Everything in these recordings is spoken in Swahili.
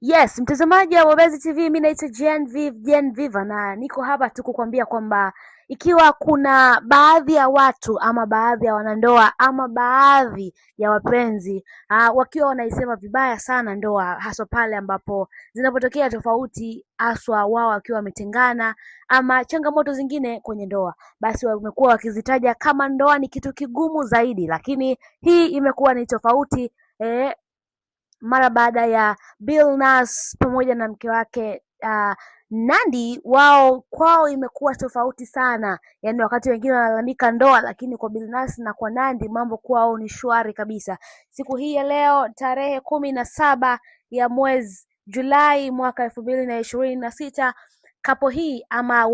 Yes, mtazamaji wa Wabezi TV, mimi naitwa Genevieve na niko hapa tu kukwambia kwamba ikiwa kuna baadhi ya watu ama baadhi ya wanandoa ama baadhi ya wapenzi wakiwa wanaisema vibaya sana ndoa, haswa pale ambapo zinapotokea tofauti, haswa wao wakiwa wametengana ama changamoto zingine kwenye ndoa, basi wamekuwa wakizitaja kama ndoa ni kitu kigumu zaidi, lakini hii imekuwa ni tofauti mara baada ya Billnass pamoja na mke wake Nandy, wao kwao imekuwa tofauti sana. Yaani wakati wengine wanalalamika ndoa, lakini kwa Billnass na kwa Nandy mambo kwao ni shwari kabisa. Siku hii ya leo tarehe 17 ya mwezi Julai mwaka 2026, kapo hii ama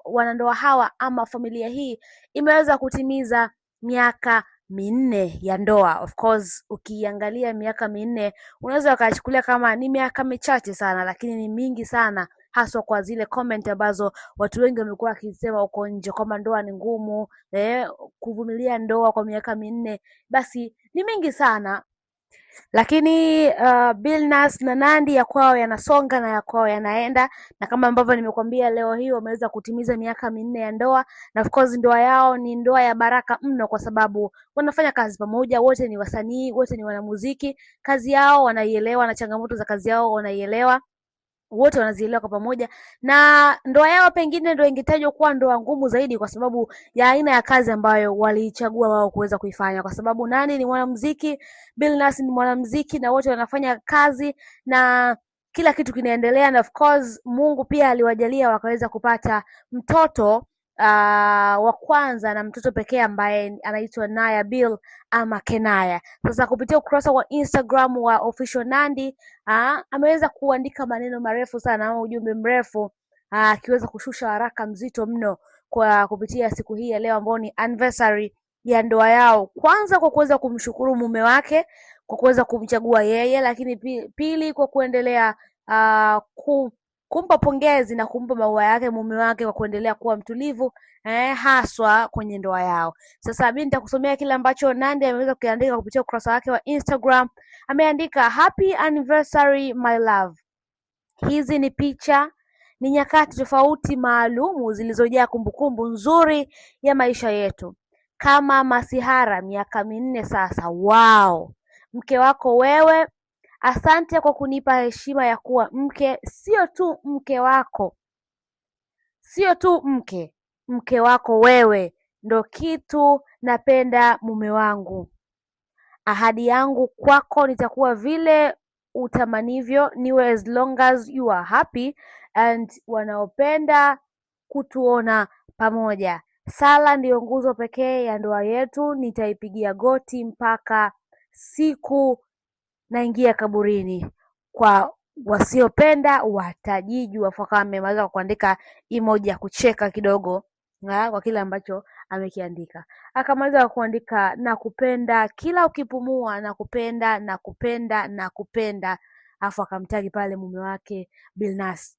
wanandoa hawa ama familia hii imeweza kutimiza miaka minne ya ndoa. Of course ukiangalia miaka minne unaweza ukachukulia kama ni miaka michache sana, lakini ni mingi sana, haswa kwa zile comment ambazo watu wengi wamekuwa wakisema huko nje kwamba ndoa ni ngumu, kuvumilia ndoa kwa miaka minne basi ni mingi sana. Lakini Billnass na Nandy ya kwao yanasonga na ya kwao yanaenda, na kama ambavyo nimekuambia leo hii wameweza kutimiza miaka minne ya ndoa, na of course ndoa yao ni ndoa ya baraka mno, kwa sababu wanafanya kazi pamoja, wote ni wasanii, wote ni wanamuziki, kazi yao wanaielewa na changamoto za kazi yao wanaielewa, wote wanazielewa kwa pamoja, na ndoa yao pengine ndio ingetajwa kuwa ndoa ngumu zaidi kwa sababu ya aina ya kazi ambayo waliichagua wao kuweza kuifanya, kwa sababu Nandy ni mwanamuziki, Billnass ni mwanamuziki, na wote wanafanya kazi na kila kitu kinaendelea, na of course Mungu pia aliwajalia wakaweza kupata mtoto wa kwanza na mtoto pekee ambaye anaitwa Naya Bill ama Kenaya. Sasa kupitia ukurasa wa Instagram wa Official Nandy ameweza kuandika maneno marefu sana ama ujumbe mrefu akiweza kushusha haraka mzito mno kwa kupitia siku hii ya leo ambayo ni anniversary ya ndoa yao. Kwanza kwa kuweza kumshukuru mume wake kwa kuweza kumchagua yeye, lakini pili kwa kuendelea kumpa pongezi na kumpa maua yake mume wake kwa kuendelea kuwa mtulivu haswa kwenye ndoa yao. Sasa mimi nitakusomea kile ambacho Nandy ameweza kuandika kupitia ukurasa wake wa Instagram. Ameandika, happy anniversary my love. Hizi ni picha, ni nyakati tofauti maalumu zilizojaa kumbukumbu nzuri ya maisha yetu. Kama masihara miaka minne sasa. Wow! Mke wako wewe, asante kwa kunipa heshima ya kuwa mke, sio tu mke wako, sio tu mke wako wewe ndo kitu napenda mume wangu. Ahadi yangu kwako nitakuwa vile utamanivyo, niwe as long as you are happy and wanaopenda kutuona pamoja. Sala ndiyo nguzo pekee ya ndoa yetu, nitaipigia goti mpaka siku naingia kaburini. Kwa wasiopenda watajijua. Kama amemaliza kuandika emoji ya kucheka kidogo kwa kile ambacho amekiandika. Akamaliza kuandika nakupenda kila ukipumua, nakupenda nakupenda nakupenda, afu akamtagi pale mume wake Billnass.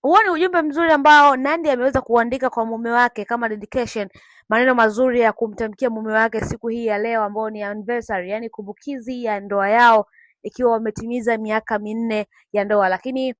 Huo ni ujumbe mzuri ambao Nandy ameweza kuandika kwa mume wake kama dedication, maneno mazuri ya kumtamkia mume wake siku hii ya leo ambao ni anniversary, yani kumbukizi ya ndoa yao ikiwa wametimiza miaka minne ya ndoa. Lakini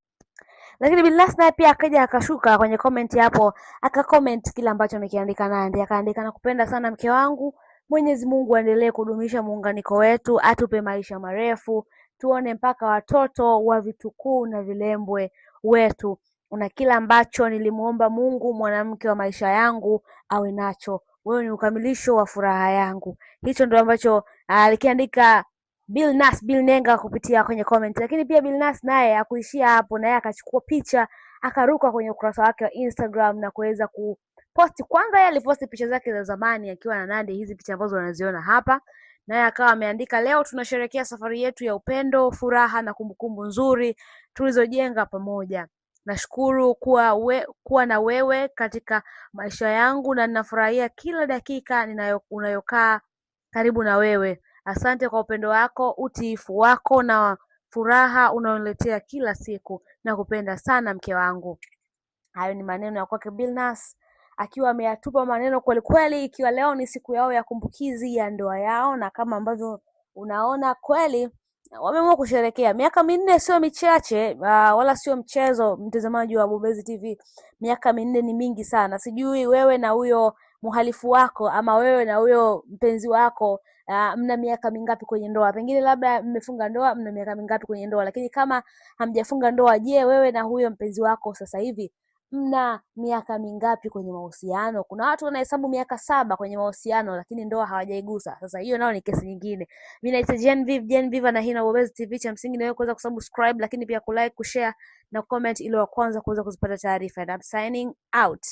Billnass naye pia akaja akashuka kwenye comment hapo, akacomment kile ambacho amekiandika Nandy, akaandika nakupenda sana mke wangu, Mwenyezi Mungu aendelee kudumisha muunganiko wetu, atupe maisha marefu, tuone mpaka watoto wa vitukuu na vilembwe wetu, na kila ambacho nilimuomba Mungu mwanamke wa maisha yangu awe nacho, wewe ni ukamilisho wa furaha yangu. Hicho ndio ambacho alikiandika Billnass Nenga kupitia kwenye comment. Lakini pia Billnass naye hakuishia hapo, naye akachukua picha akaruka kwenye ukurasa wake wa Instagram na kuweza kuposti. Kwanza yeye aliposti picha zake za zamani akiwa na Nandy, hizi picha ambazo unaziona hapa, naye akawa ameandika, leo tunasherehekea safari yetu ya upendo, furaha na kumbukumbu nzuri tulizojenga pamoja. Nashukuru kuwa na wewe katika maisha yangu na ninafurahia kila dakika unayokaa karibu na wewe. Asante kwa upendo wako, utiifu wako na furaha unaoniletea kila siku. Nakupenda sana mke wangu. Hayo ni maneno ya kwake Billnass akiwa ameyatupa maneno kweli kweli, ikiwa leo ni siku yao ya kumbukizi ya ndoa yao, na kama ambavyo unaona kweli wameamua kusherekea. Miaka minne sio michache, wala sio mchezo, mtazamaji wa Bobezi TV. Miaka minne ni mingi sana. Sijui wewe na huyo mhalifu wako ama wewe na huyo mpenzi wako mna miaka mingapi kwenye ndoa? Pengine labda mmefunga ndoa, mna miaka mingapi kwenye ndoa? Lakini kama hamjafunga ndoa, je, wewe na huyo mpenzi wako sasa hivi mna miaka mingapi kwenye mahusiano? Kuna watu wanahesabu miaka 7 kwenye mahusiano lakini ndoa hawajaigusa. Sasa hiyo nao ni kesi nyingine. Mimi naitwa Genevieve na hii ni Bobezi TV. Cha msingi ni wewe kuweza kusubscribe, lakini pia kulike, kushare na comment ili wa kwanza kuweza kuzipata taarifa. And I'm signing out.